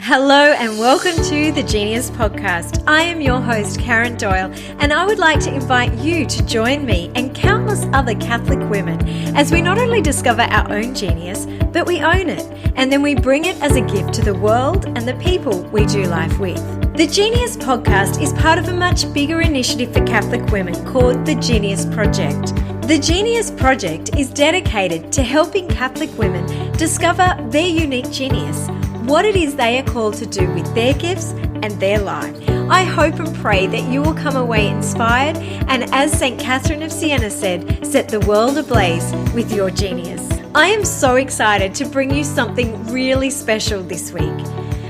Hello and welcome to the Genius Podcast. I am your host, Karen Doyle, and I would like to invite you to join me and countless other Catholic women as we not only discover our own genius, but we own it, and then we bring it as a gift to the world and the people we do life with. The Genius Podcast is part of a much bigger initiative for Catholic women called the Genius Project. The Genius Project is dedicated to helping Catholic women discover their unique genius, what it is they are called to do with their gifts and their life. I hope and pray that you will come away inspired and, as St. Catherine of Siena said, set the world ablaze with your genius. I am so excited to bring you something really special this week.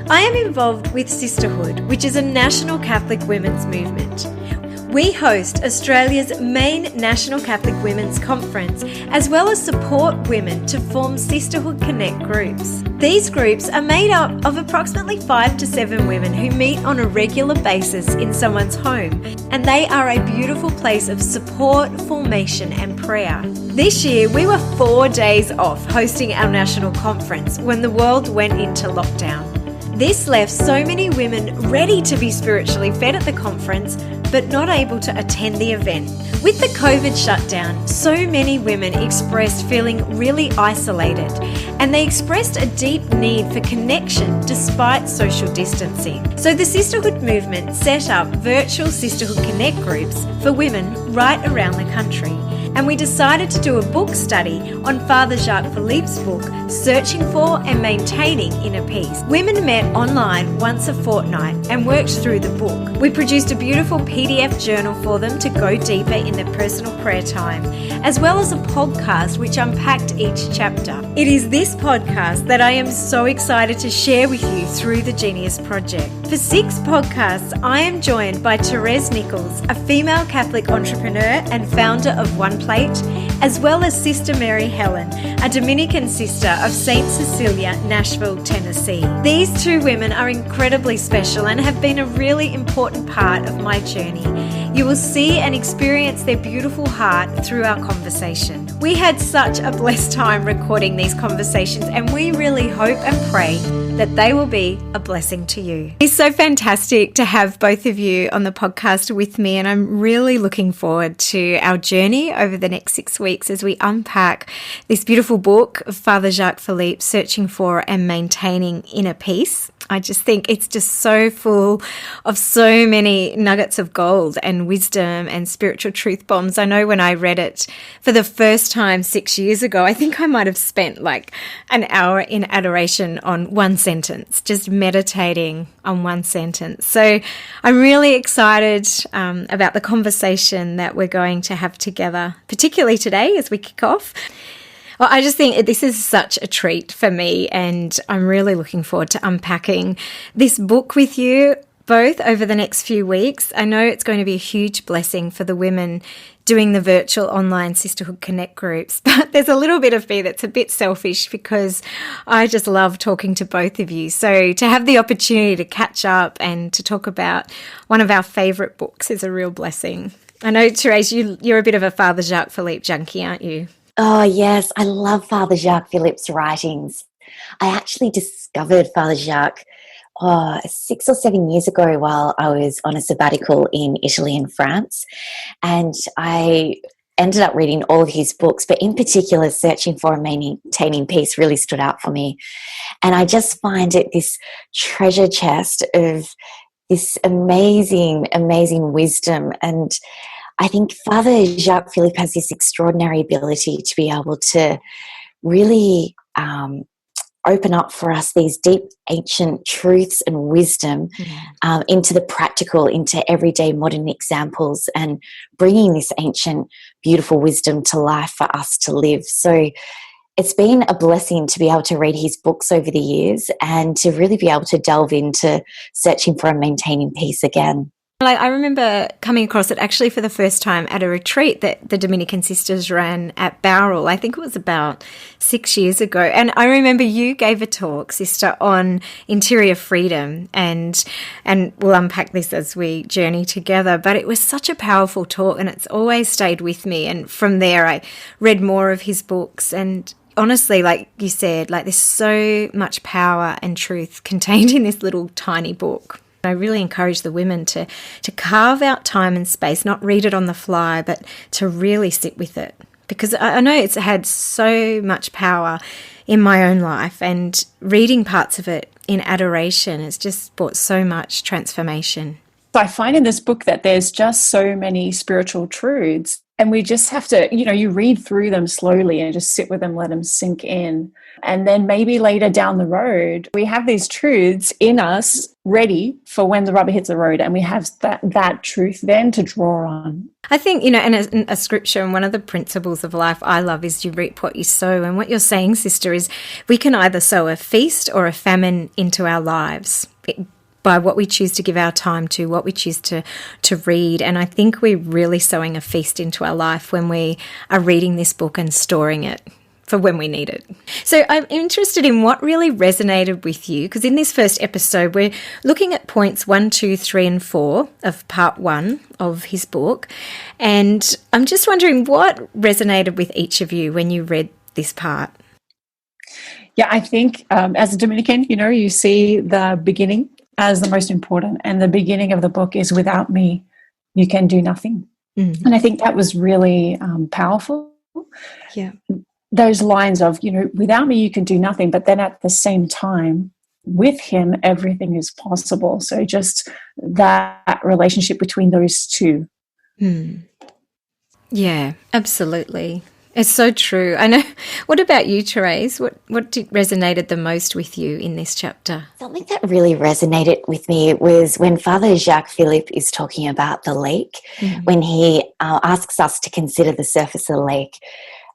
I am involved with Sisterhood, which is a national Catholic women's movement. We host Australia's main National Catholic Women's Conference, as well as support women to form Sisterhood Connect groups. These groups are made up of approximately 5 to 7 women who meet on a regular basis in someone's home, and they are a beautiful place of support, formation and prayer. This year we were 4 days off hosting our national conference when the world went into lockdown. This left so many women ready to be spiritually fed at the conference, but not able to attend the event. With the COVID shutdown, so many women expressed feeling really isolated, and they expressed a deep need for connection despite social distancing. So the Sisterhood movement set up virtual Sisterhood Connect groups for women right around the country. And we decided to do a book study on Father Jacques Philippe's book, Searching for and Maintaining Inner Peace. Women met online once a fortnight and worked through the book. We produced a beautiful PDF journal for them to go deeper in their personal prayer time, as well as a podcast which unpacked each chapter. It is this podcast that I am so excited to share with you through the Genius Project. For 6 podcasts, I am joined by Therese Nichols, a female Catholic entrepreneur and founder of One Plate, as well as Sister Mary Helen, a Dominican sister of St. Cecilia, Nashville, Tennessee. These 2 women are incredibly special and have been a really important part of my journey. You will see and experience their beautiful heart through our conversation. We had such a blessed time recording these conversations, and we really hope and pray that they will be a blessing to you. It's so fantastic to have both of you on the podcast with me, and I'm really looking forward to our journey over the next 6 weeks as we unpack this beautiful book of Father Jacques Philippe, Searching for and Maintaining Inner Peace. I just think it's just so full of so many nuggets of gold and wisdom and spiritual truth bombs. I know when I read it for the first time 6 years ago, I think I might have spent like an hour in adoration on one sentence, just meditating on one sentence. So I'm really excited about the conversation that we're going to have together, particularly today as we kick off. Well, I just think this is such a treat for me, and I'm really looking forward to unpacking this book with you both over the next few weeks. I know it's going to be a huge blessing for the women doing the virtual online Sisterhood Connect groups, but there's a little bit of me that's a bit selfish because I just love talking to both of you. So to have the opportunity to catch up and to talk about one of our favourite books is a real blessing. I know, Therese, you're a bit of a Father Jacques Philippe junkie, aren't you? Oh, yes. I love Father Jacques Philippe's writings. I actually discovered Father Jacques 6 or 7 years ago while I was on a sabbatical in Italy and France. And I ended up reading all of his books, but in particular, Searching for and Maintaining Peace really stood out for me. And I just find it this treasure chest of this amazing, amazing wisdom. And I think Father Jacques Philippe has this extraordinary ability to be able to really open up for us these deep ancient truths and wisdom into the practical, into everyday modern examples, and bringing this ancient, beautiful wisdom to life for us to live. So it's been a blessing to be able to read his books over the years and to really be able to delve into Searching for and Maintaining Peace again. I remember coming across it actually for the first time at a retreat that the Dominican sisters ran at Bowral. I think it was about 6 years ago. And I remember you gave a talk, sister, on interior freedom, and we'll unpack this as we journey together. But it was such a powerful talk, and it's always stayed with me. And from there, I read more of his books, and honestly, like you said, like there's so much power and truth contained in this little tiny book. I really encourage the women to carve out time and space, not read it on the fly, but to really sit with it. Because I know it's had so much power in my own life, and reading parts of it in adoration has just brought so much transformation. So I find in this book that there's just so many spiritual truths, and we just have to, you read through them slowly and just sit with them, let them sink in. And then maybe later down the road, we have these truths in us ready for when the rubber hits the road, and we have that truth then to draw on. I think, and a scripture, and one of the principles of life I love is you reap what you sow. And what you're saying, sister, is we can either sow a feast or a famine into our lives by what we choose to give our time to, what we choose to read. And I think we're really sowing a feast into our life when we are reading this book and storing it for when we need it. So I'm interested in what really resonated with you, because in this first episode, we're looking at points 1, 2, 3, and 4 of part 1 of his book. And I'm just wondering what resonated with each of you when you read this part. Yeah, I think as a Dominican, you see the beginning as the most important. And the beginning of the book is, without me, you can do nothing. Mm. And I think that was really powerful. Yeah. Those lines of, without me, you can do nothing. But then at the same time, with him, everything is possible. So just that relationship between those two. Mm. Yeah, absolutely. It's so true. I know. What about you, Therese? What resonated the most with you in this chapter? Something that really resonated with me was when Father Jacques Philippe is talking about the lake, when he asks us to consider the surface of the lake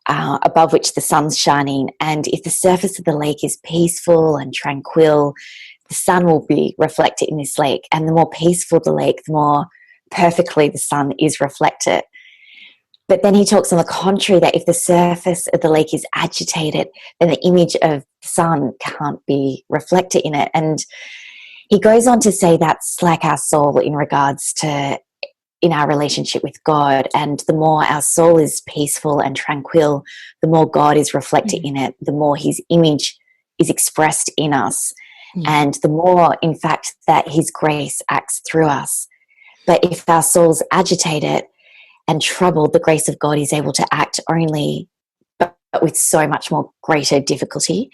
above which the sun's shining. And if the surface of the lake is peaceful and tranquil, the sun will be reflected in this lake. And the more peaceful the lake, the more perfectly the sun is reflected. But then he talks on the contrary, that if the surface of the lake is agitated, then the image of the sun can't be reflected in it. And he goes on to say that's like our soul in regards to in our relationship with God. And the more our soul is peaceful and tranquil, the more God is reflected in it, the more his image is expressed in us. And the more, in fact, that his grace acts through us. But if our soul's agitated and troubled, the grace of God is able to act only, but with so much more greater difficulty.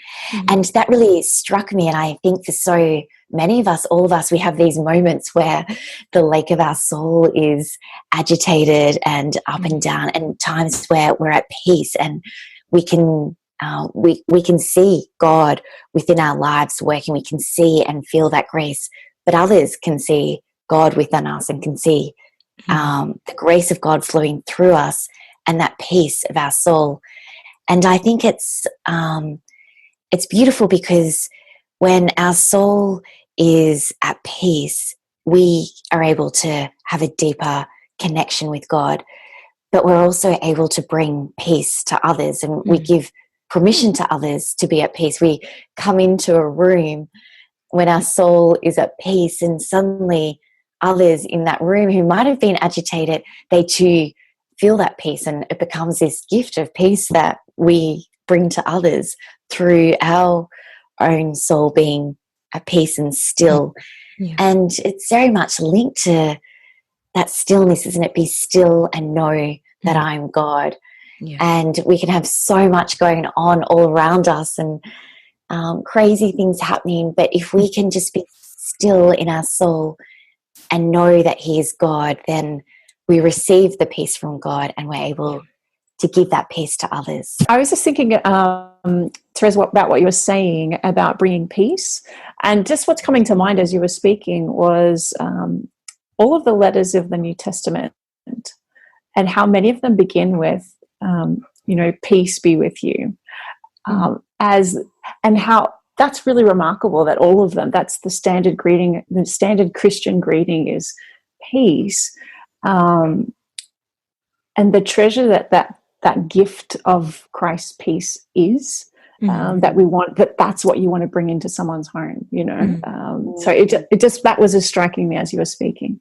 And that really struck me. And I think for so many of us, all of us, we have these moments where the lake of our soul is agitated and up and down, and times where we're at peace and we can see God within our lives working. We can see and feel that grace, but others can see God within us and can see the grace of God flowing through us and that peace of our soul. And I think it's beautiful, because when our soul is at peace, we are able to have a deeper connection with God, but we're also able to bring peace to others, and we give permission to others to be at peace. We come into a room when our soul is at peace, and suddenly others in that room who might have been agitated, they too feel that peace, and it becomes this gift of peace that we bring to others through our own soul being at peace and still. And it's very much linked to that stillness, isn't it? Be still and know that I'm God. And we can have so much going on all around us, and crazy things happening, but if we can just be still in our soul and know that he is God, then we receive the peace from God, and we're able to give that peace to others. I was just thinking, Therese, about what you were saying about bringing peace. And just what's coming to mind as you were speaking was all of the letters of the New Testament, and how many of them begin with, peace be with you. And how that's really remarkable that all of them, that's the standard greeting, the standard Christian greeting is peace. And the treasure that gift of Christ's peace is, that we want, that's what you want to bring into someone's home, So it just, that was just striking me as you were speaking.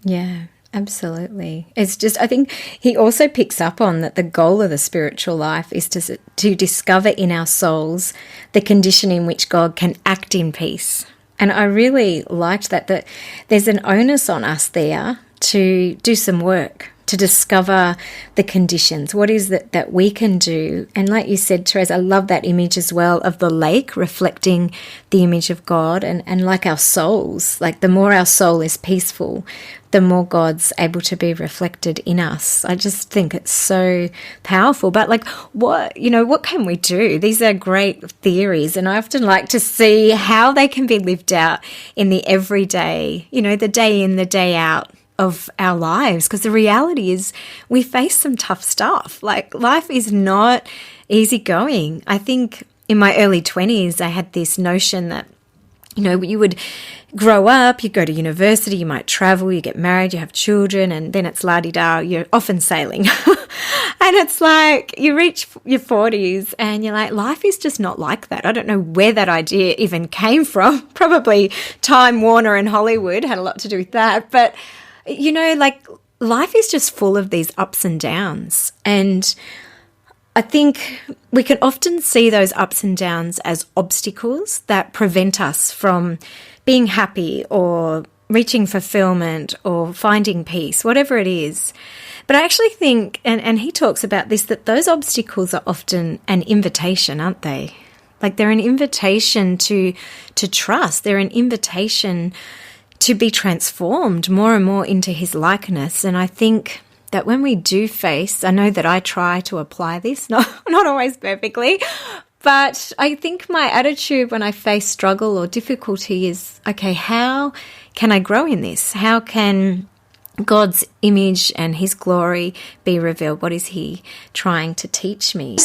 Yeah, Absolutely. It's just, I think he also picks up on that the goal of the spiritual life is to discover in our souls the condition in which God can act in peace. And I really liked that there's an onus on us there to do some work, to discover the conditions. What is it that we can do? And like you said, Therese, I love that image as well of the lake reflecting the image of God, and like our souls, like the more our soul is peaceful, the more God's able to be reflected in us. I just think it's so powerful. But like, what can we do? These are great theories, and I often like to see how they can be lived out in the everyday, the day in, the day out of our lives, because the reality is we face some tough stuff. Like, life is not easy going. I think in my early 20s, I had this notion that, you would grow up, you go to university, you might travel, you get married, you have children, and then it's la-di-da, you're often sailing. And it's like you reach your 40s and you're like, life is just not like that. I don't know where that idea even came from. Probably Time Warner and Hollywood had a lot to do with that. But like, life is just full of these ups and downs. And I think we can often see those ups and downs as obstacles that prevent us from being happy or reaching fulfillment or finding peace, whatever it is. But I actually think, and he talks about this, that those obstacles are often an invitation, aren't they? Like, they're an invitation to trust. They're an invitation to be transformed more and more into his likeness. And I think that when we do face, I know that I try to apply this, not always perfectly, but I think my attitude when I face struggle or difficulty is, okay, how can I grow in this? How can God's image and his glory be revealed? What is he trying to teach me?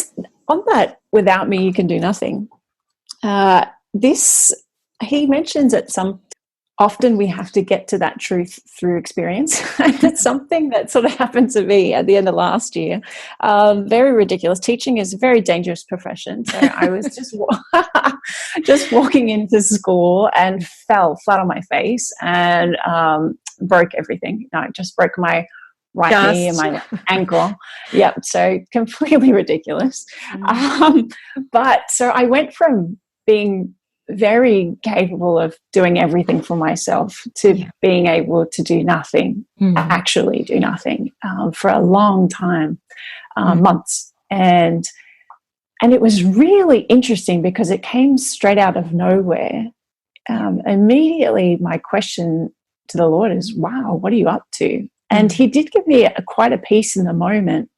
On that, without me, you can do nothing. He mentions at some often we have to get to that truth through experience. And it's something that sort of happened to me at the end of last year. Very ridiculous. Teaching is a very dangerous profession. So I was just walking into school and fell flat on my face and broke everything. No, I just broke my right knee and my ankle. Yep. So completely ridiculous. But so I went from being very capable of doing everything for myself to being able to do nothing, actually do nothing for a long time, months. And it was really interesting because it came straight out of nowhere. Immediately my question to the Lord is, wow, what are you up to? And he did give me quite a peace in the moment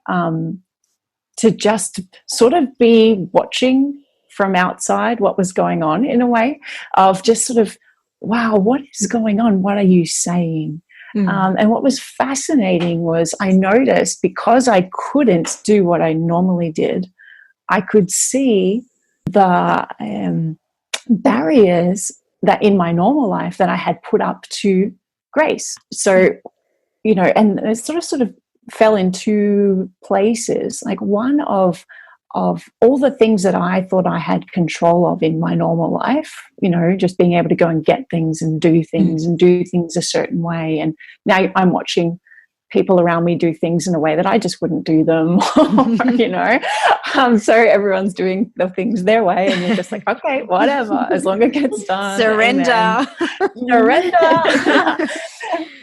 to just sort of be watching from outside what was going on, in a way of just sort of, wow, what is going on? What are you saying? And what was fascinating was I noticed, because I couldn't do what I normally did, I could see the barriers that in my normal life that I had put up to grace. So, and it sort of fell in two places. Like, one of all the things that I thought I had control of in my normal life, just being able to go and get things and do things and do things a certain way. And now I'm watching people around me do things in a way that I just wouldn't do them, so everyone's doing the things their way, and you're just like, okay, whatever, as long as it gets done. Surrender. Surrender.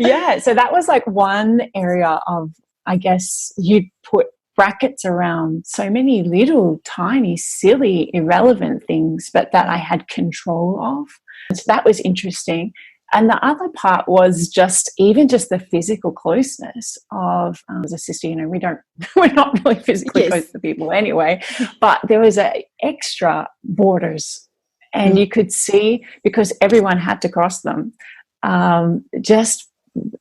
Yeah, so that was like one area of, I guess you'd put brackets around so many little tiny silly irrelevant things, but that I had control of. So that was interesting. And the other part was just the physical closeness of as a sister, we're not really physically close to people anyway, but there was a extra borders, and you could see, because everyone had to cross them, just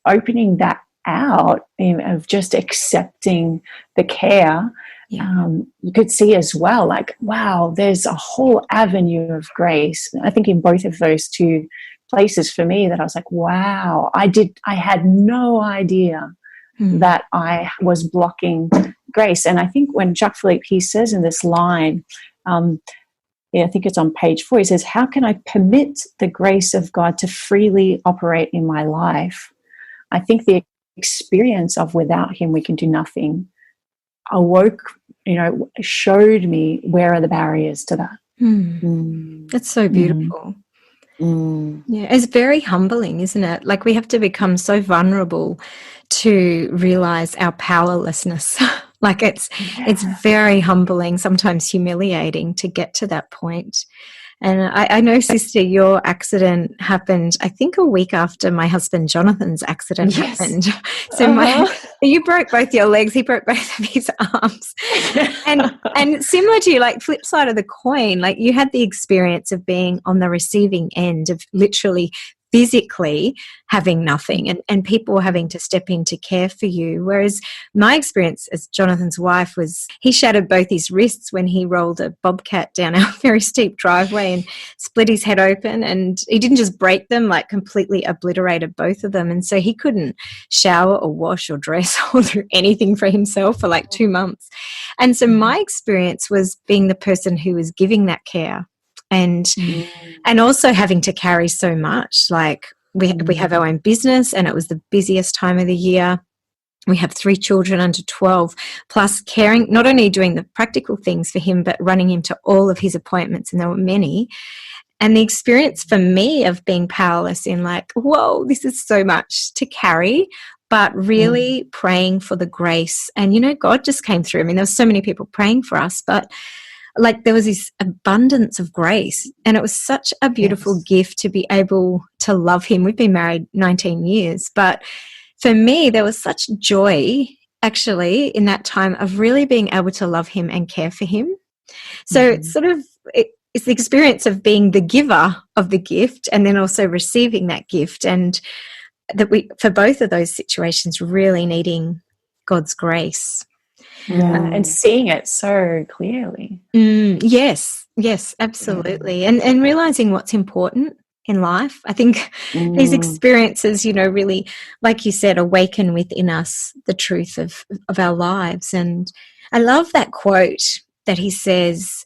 opening that out of just accepting the care. You could see as well, like, wow, there's a whole avenue of grace. I think in both of those two places for me that I was like, wow, I had no idea that I was blocking grace. And I think when Jacques Philippe, he says in this line, I think it's on page 4, he says, how can I permit the grace of God to freely operate in my life? I think the experience of without him we can do nothing awoke, showed me where are the barriers to that. That's so beautiful. Yeah, it's very humbling, isn't it? Like, we have to become so vulnerable to realize our powerlessness. Like, it's very humbling, sometimes humiliating to get to that point. And I know, sister, your accident happened, I think, a week after my husband Jonathan's accident happened. So you broke both your legs, he broke both of his arms. And similar to you, like, flip side of the coin, like, you had the experience of being on the receiving end of literally physically having nothing, and people having to step in to care for you. Whereas my experience as Jonathan's wife was, he shattered both his wrists when he rolled a bobcat down our very steep driveway and split his head open, and he didn't just break them, like completely obliterated both of them. And so he couldn't shower or wash or dress or do anything for himself for like 2 months. And so my experience was being the person who was giving that care, and also having to carry so much. Like, we have our own business, and it was the busiest time of the year. We have 3 children under 12, plus caring, not only doing the practical things for him, but running him to all of his appointments, and there were many. And the experience for me of being powerless in, like, whoa, this is so much to carry, but really praying for the grace. And, God just came through. I mean, there were so many people praying for us, but like, there was this abundance of grace, and it was such a beautiful gift to be able to love him. We've been married 19 years, but for me, there was such joy actually in that time of really being able to love him and care for him. So it's sort of, it's the experience of being the giver of the gift and then also receiving that gift, and that we, for both of those situations, really needing God's grace. And seeing it so clearly. Yes, absolutely. And realizing what's important in life. I think these experiences, really, like you said, awaken within us the truth of our lives. And I love that quote that he says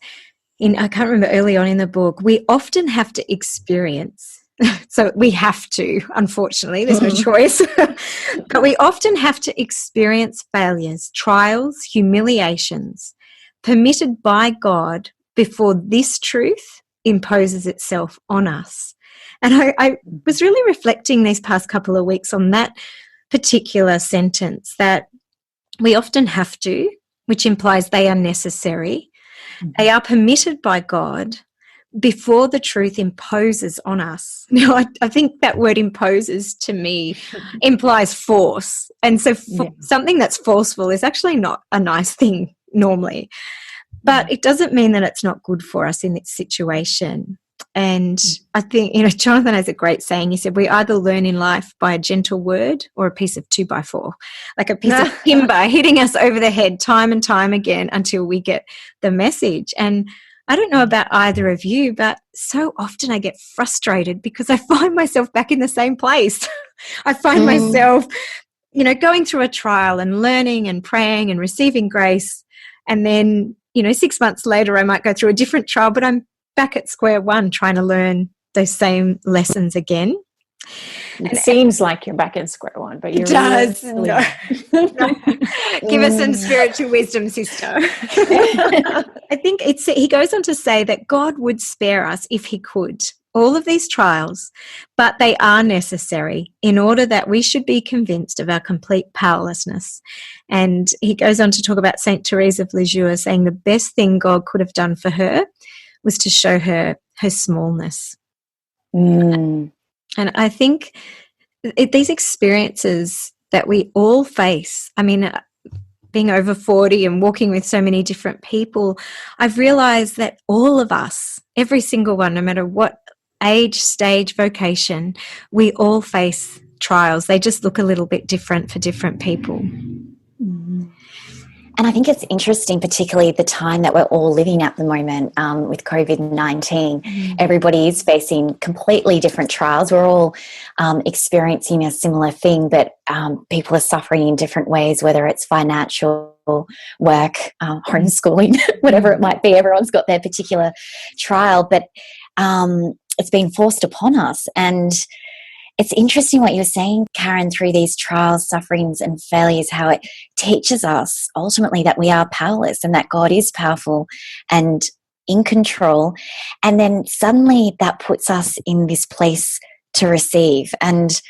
I can't remember, early on in the book, we often have to experience. So we have to, unfortunately, there's no choice. But we often have to experience failures, trials, humiliations, permitted by God before this truth imposes itself on us. And I was really reflecting these past couple of weeks on that particular sentence, that we often have to, which implies they are necessary. They are permitted by God before the truth imposes on us. Now, I think that word imposes to me implies force. And so something that's forceful is actually not a nice thing normally. But it doesn't mean that it's not good for us in this situation. And I think, Jonathan has a great saying. He said, we either learn in life by a gentle word or a piece of 2x4, like a piece of timber hitting us over the head time and time again until we get the message. And I don't know about either of you, but so often I get frustrated because I find myself back in the same place. I find myself, going through a trial and learning and praying and receiving grace. And then, 6 months later, I might go through a different trial, but I'm back at square one trying to learn those same lessons again. It seems like you're back at square one, but you're does. Really No. Give us some spiritual wisdom, sister. I think he goes on to say that God would spare us if he could, all of these trials, but they are necessary in order that we should be convinced of our complete powerlessness. And he goes on to talk about Saint Therese of Lisieux, saying the best thing God could have done for her was to show her smallness. And I think these experiences that we all face, I mean, being over 40 and walking with so many different people, I've realized that all of us, every single one, no matter what age, stage, vocation, we all face trials. They just look a little bit different for different people. And I think it's interesting, particularly the time that we're all living at the moment with COVID-19. Everybody is facing completely different trials. We're all experiencing a similar thing, but people are suffering in different ways, whether it's financial, work, homeschooling, whatever it might be. Everyone's got their particular trial, but it's been forced upon us. And it's interesting what you're saying, Karen, through these trials, sufferings, and failures, how it teaches us ultimately that we are powerless and that God is powerful and in control. And then suddenly that puts us in this place to receive. And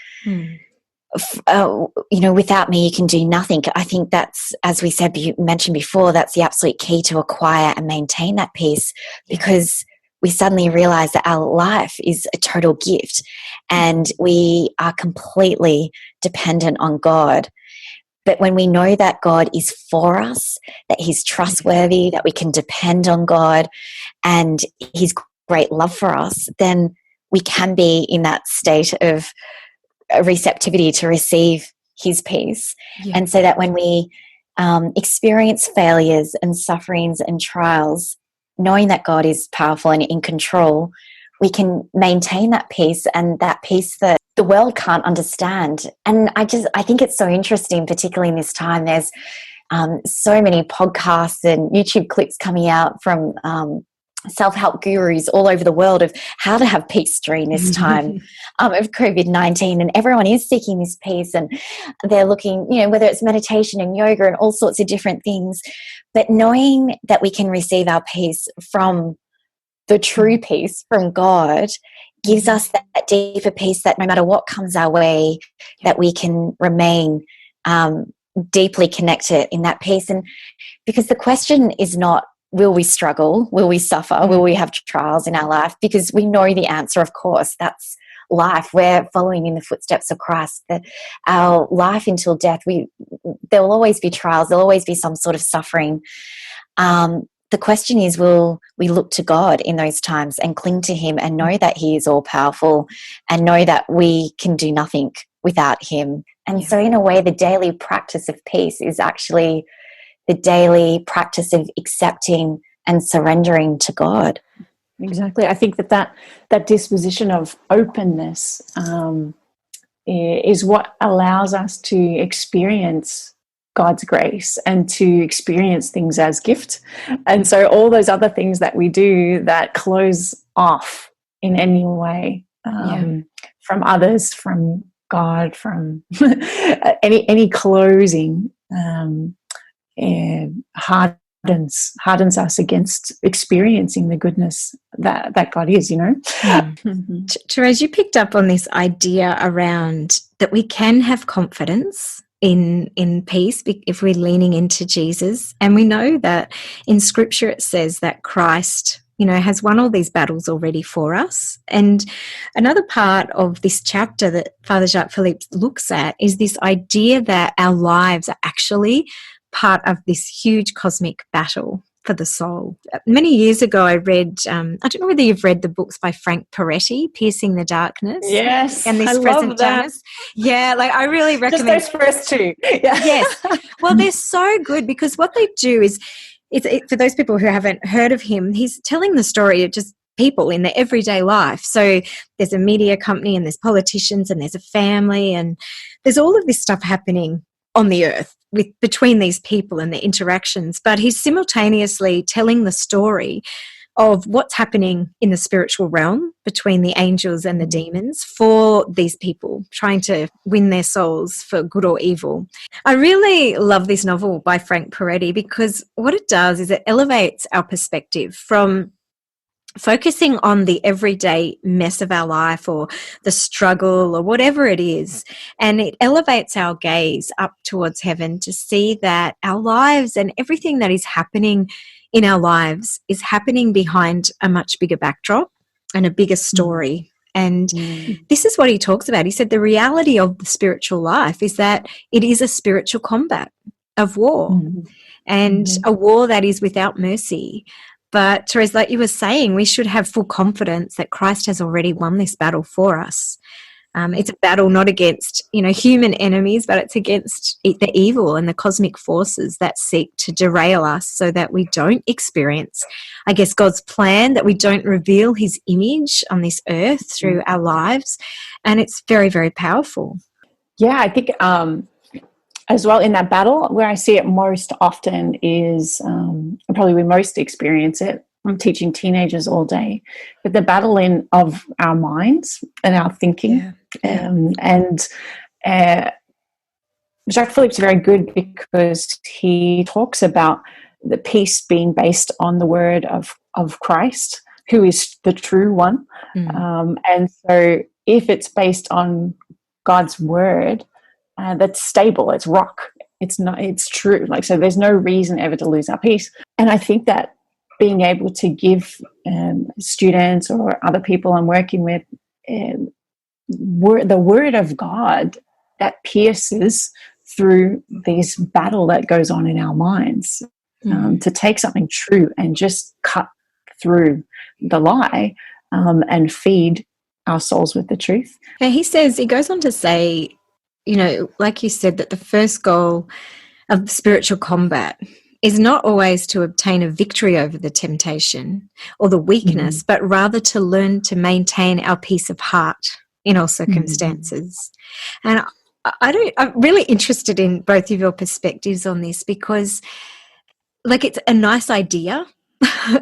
without me, you can do nothing. I think that's, as we said, you mentioned before, that's the absolute key to acquire and maintain that peace, because we suddenly realize that our life is a total gift and we are completely dependent on God. But when we know that God is for us, that He's trustworthy, that we can depend on God and His great love for us, then we can be in that state of receptivity to receive His peace. And so that when we experience failures and sufferings and trials, knowing that God is powerful and in control, we can maintain that peace, and that peace that the world can't understand. And I think it's so interesting, particularly in this time. There's so many podcasts and YouTube clips coming out from self-help gurus all over the world of how to have peace during this time of COVID-19, and everyone is seeking this peace, and they're looking, whether it's meditation and yoga and all sorts of different things, but knowing that we can receive our peace from the true peace from God gives us that deeper peace, that no matter what comes our way, that we can remain deeply connected in that peace. And because the question is not, will we struggle? Will we suffer? Will we have trials in our life? Because we know the answer, of course. That's life. We're following in the footsteps of Christ. That our life until death, there will always be trials. There'll always be some sort of suffering. The question is, will we look to God in those times and cling to Him and know that He is all powerful and know that we can do nothing without Him? And so in a way, the daily practice of peace is actually the daily practice of accepting and surrendering to God. Exactly. I think that disposition of openness is what allows us to experience God's grace and to experience things as gift. And so all those other things that we do that close off in any way from others, from God, from any closing, hardens us against experiencing the goodness that God is, Therese, you picked up on this idea around that we can have confidence in peace if we're leaning into Jesus. And we know that in Scripture it says that Christ, has won all these battles already for us. And another part of this chapter that Father Jacques Philippe looks at is this idea that our lives are actually part of this huge cosmic battle for the soul. Many years ago, I read, I don't know whether you've read the books by Frank Peretti, Piercing the Darkness. Yes, and This I Present love that. Darkness. Yeah, I really recommend. Just those first two. Yeah. Yes. Well, they're so good because what they do is, for those people who haven't heard of him, he's telling the story of just people in their everyday life. So there's a media company and there's politicians and there's a family and there's all of this stuff happening on the earth between these people and their interactions. But he's simultaneously telling the story of what's happening in the spiritual realm between the angels and the demons for these people trying to win their souls for good or evil. I really love this novel by Frank Peretti because what it does is it elevates our perspective from focusing on the everyday mess of our life or the struggle or whatever it is, and it elevates our gaze up towards heaven to see that our lives and everything that is happening in our lives is happening behind a much bigger backdrop and a bigger story. And this is what he talks about. He said the reality of the spiritual life is that it is a spiritual combat of war and a war that is without mercy. But Therese, like you were saying, we should have full confidence that Christ has already won this battle for us. It's a battle not against, human enemies, but it's against the evil and the cosmic forces that seek to derail us so that we don't experience, I guess, God's plan, that we don't reveal His image on this earth through our lives. And it's very, very powerful. Yeah, I think as well in that battle, where I see it most often is probably we most experience it I'm teaching teenagers all day, but the battle of our minds and our thinking. And Jacques Philippe's very good because he talks about the peace being based on the word of Christ, who is the true one. And so if it's based on God's word, that's stable, it's rock, it's true. Like, so there's no reason ever to lose our peace. And I think that being able to give students or other people I'm working with the word of God that pierces through this battle that goes on in our minds, to take something true and just cut through the lie and feed our souls with the truth. And he goes on to say, you know, like you said, that the first goal of spiritual combat is not always to obtain a victory over the temptation or the weakness, but rather to learn to maintain our peace of heart in all circumstances. And I'm really interested in both of your perspectives on this, because like, it's a nice idea.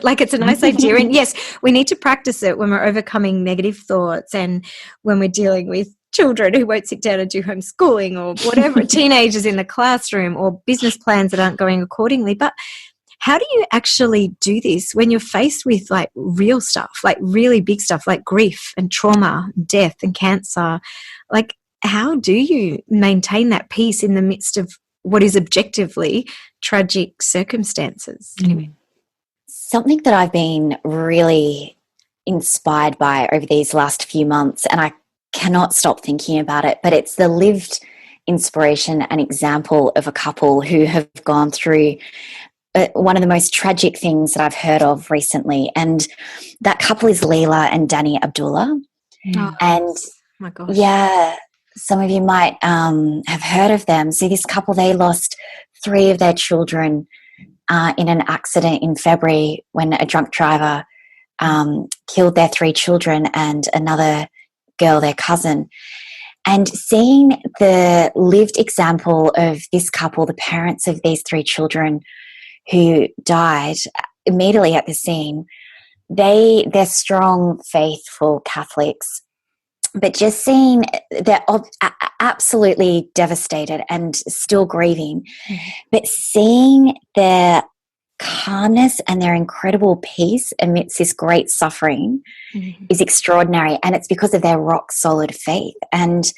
Like, it's a nice idea. And yes, we need to practice it when we're overcoming negative thoughts and when we're dealing with children who won't sit down and do homeschooling or whatever, teenagers in the classroom, or business plans that aren't going accordingly. But how do you actually do this when you're faced with like real stuff, like really big stuff, like grief and trauma, death and cancer? Like, how do you maintain that peace in the midst of what is objectively tragic circumstances? Anyway. Something that I've been really inspired by over these last few months, and I cannot stop thinking about it, but it's the lived inspiration and example of a couple who have gone through one of the most tragic things that I've heard of recently. And that couple is Leila and Danny Abdullah. And my gosh. Yeah, some of you might have heard of them. So this couple, they lost 3 of their children in an accident in February when a drunk driver killed their 3 children and another girl, their cousin. And seeing the lived example of this couple, the parents of these 3 children who died immediately at the scene, they're strong, faithful Catholics, but just seeing they're absolutely devastated and still grieving, but seeing their calmness and their incredible peace amidst this great suffering is extraordinary. And it's because of their rock solid faith. And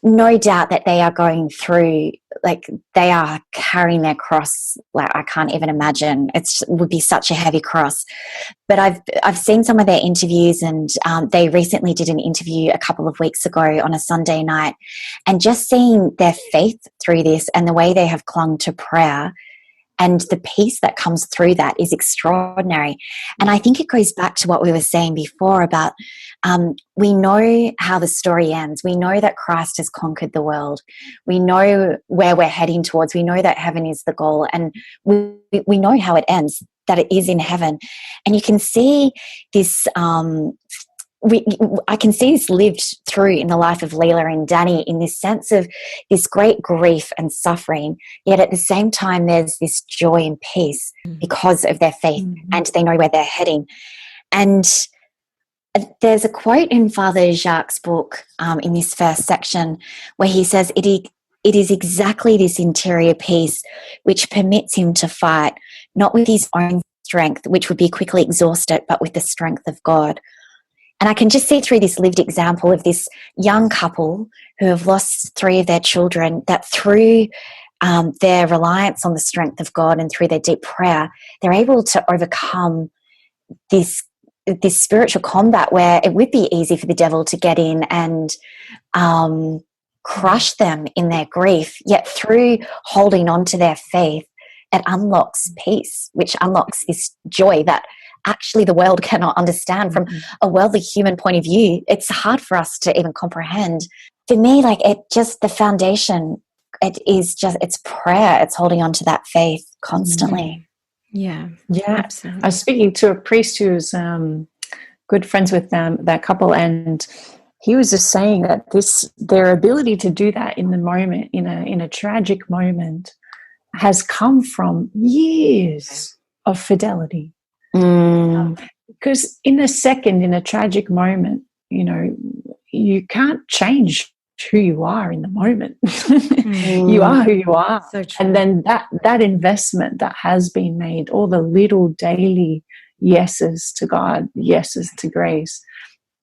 no doubt that they are going through, like, they are carrying their cross. Like, I can't even imagine. It would be such a heavy cross. But I've seen some of their interviews, and they recently did an interview a couple of weeks ago on a Sunday night, and just seeing their faith through this and the way they have clung to prayer and the peace that comes through that is extraordinary. And I think it goes back to what we were saying before about we know how the story ends. We know that Christ has conquered the world. We know where we're heading towards. We know that heaven is the goal. And we know how it ends, that it is in heaven. And you can see this I can see this lived through in the life of Leila and Danny, in this sense of this great grief and suffering, yet at the same time there's this joy and peace because of their faith, and they know where they're heading. And there's a quote in Father Jacques' book in this first section where he says, it is exactly this interior peace which permits him to fight, not with his own strength, which would be quickly exhausted, but with the strength of God. And I can just see through this lived example of this young couple who have lost 3 of their children, that through their reliance on the strength of God and through their deep prayer, they're able to overcome this spiritual combat where it would be easy for the devil to get in and crush them in their grief. Yet through holding on to their faith, it unlocks peace, which unlocks this joy that actually the world cannot understand from a worldly human point of view. It's hard for us to even comprehend. For me, like, it just, the foundation, it's prayer. It's holding on to that faith constantly. Yeah, absolutely. I was speaking to a priest who's good friends with that couple, and he was just saying that their ability to do that in the moment, in a tragic moment, has come from years of fidelity. Because in a second, in a tragic moment, you know, you can't change who you are in the moment. You are who you are. So true. And then that investment that has been made, all the little daily yeses to God, yeses to grace,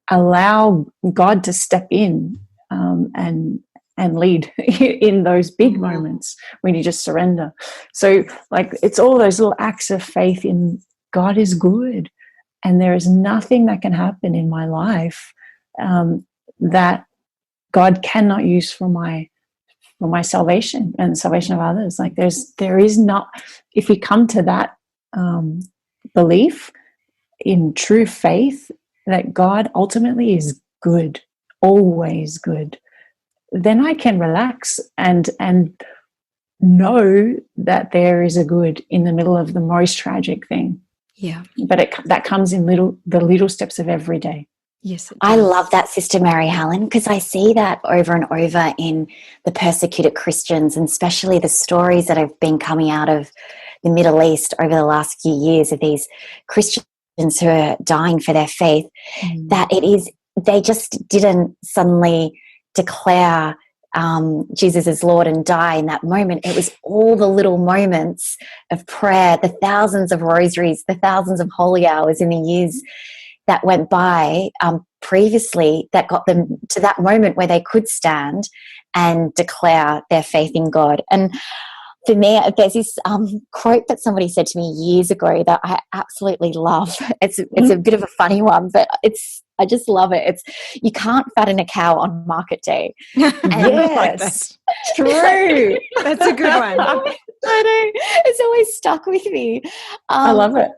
allow God to step in and lead in those big moments when you just surrender. So like, it's all those little acts of faith in God is good, and there is nothing that can happen in my life that God cannot use for my salvation and the salvation of others. Like there is not, if we come to that belief in true faith that God ultimately is good, always good, then I can relax and know that there is a good in the middle of the most tragic thing. Yeah. But that comes in the little steps of every day. Yes, I love that, Sister Mary Helen, because I see that over and over in the persecuted Christians, and especially the stories that have been coming out of the Middle East over the last few years of these Christians who are dying for their faith, that they just didn't suddenly declare Jesus as Lord and die in that moment. It was all the little moments of prayer, the thousands of rosaries, the thousands of holy hours in the years that went by previously that got them to that moment where they could stand and declare their faith in God. And for me, there's this quote that somebody said to me years ago that I absolutely love. It's a bit of a funny one, but I just love it. It's, you can't fatten a cow on market day. Yes, true. That's a good one. I know. It's always stuck with me. I love it.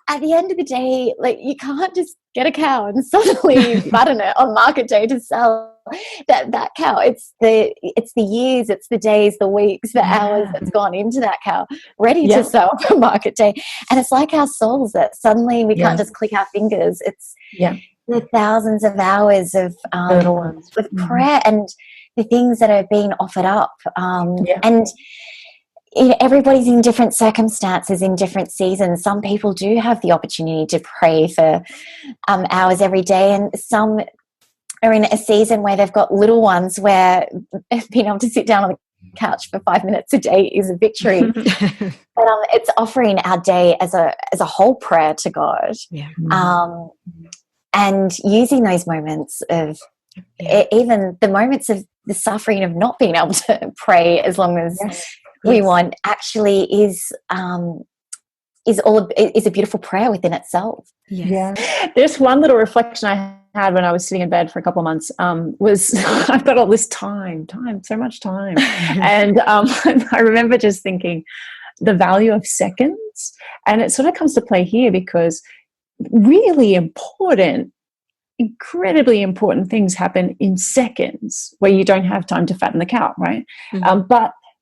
At the end of the day, like, you can't just get a cow and suddenly fatten it on market day to sell that cow. It's the years, it's the days, the weeks, the hours that's gone into that cow ready to sell for market day. And it's like our souls, that suddenly we can't just click our fingers. It's the thousands of hours of prayer and the things that are being offered up. And everybody's in different circumstances, in different seasons. Some people do have the opportunity to pray for hours every day, and some are in a season where they've got little ones where being able to sit down on the couch for 5 minutes a day is a victory. But it's offering our day as a whole prayer to God, and using those moments of even the moments of the suffering of not being able to pray as long as we want, actually is a beautiful prayer within itself. There's one little reflection I had when I was sitting in bed for a couple of months, was I've got all this time, so much time. And I remember just thinking the value of seconds, and it sort of comes to play here because really important, incredibly important things happen in seconds where you don't have time to fatten the cow, right?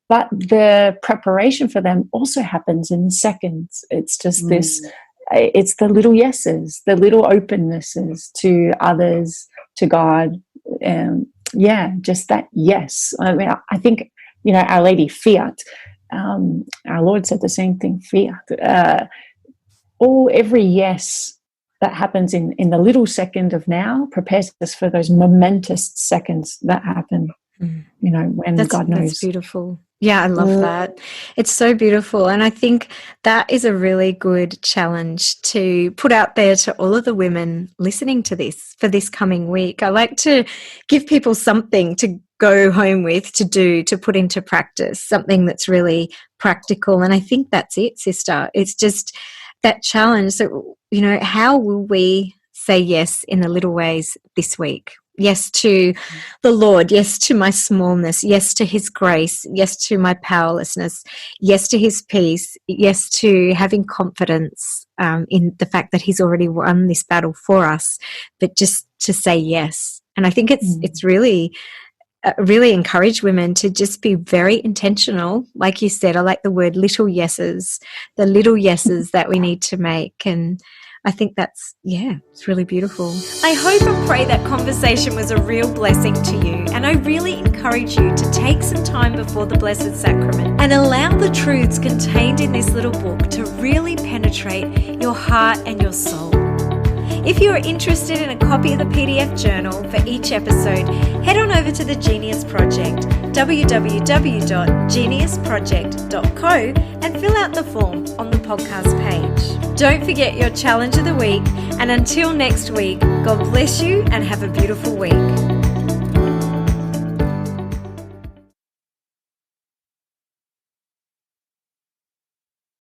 But the preparation for them also happens in seconds. It's just this, it's the little yeses, the little opennesses to others, to God. Just that yes. I mean, I think, Our Lady, fiat. Our Lord said the same thing, fiat. Every yes that happens in the little second of now prepares us for those momentous seconds that happen, when God knows. That's beautiful. Yeah, I love that. It's so beautiful. And I think that is a really good challenge to put out there to all of the women listening to this for this coming week. I like to give people something to go home with, to do, to put into practice, something that's really practical. And I think that's it, sister. It's just that challenge. So, how will we say yes in the little ways this week? Yes to the Lord, yes to my smallness, yes to his grace, yes to my powerlessness, yes to his peace, yes to having confidence in the fact that he's already won this battle for us, but just to say yes. And I think it's really encourage women to just be very intentional. Like you said, I like the word little yeses, the little yeses that we need to make. And I think that's, it's really beautiful. I hope and pray that conversation was a real blessing to you. And I really encourage you to take some time before the Blessed Sacrament and allow the truths contained in this little book to really penetrate your heart and your soul. If you are interested in a copy of the PDF journal for each episode, head on over to the Genius Project, www.geniusproject.co, and fill out the form on the podcast page. Don't forget your challenge of the week, and until next week, God bless you and have a beautiful week.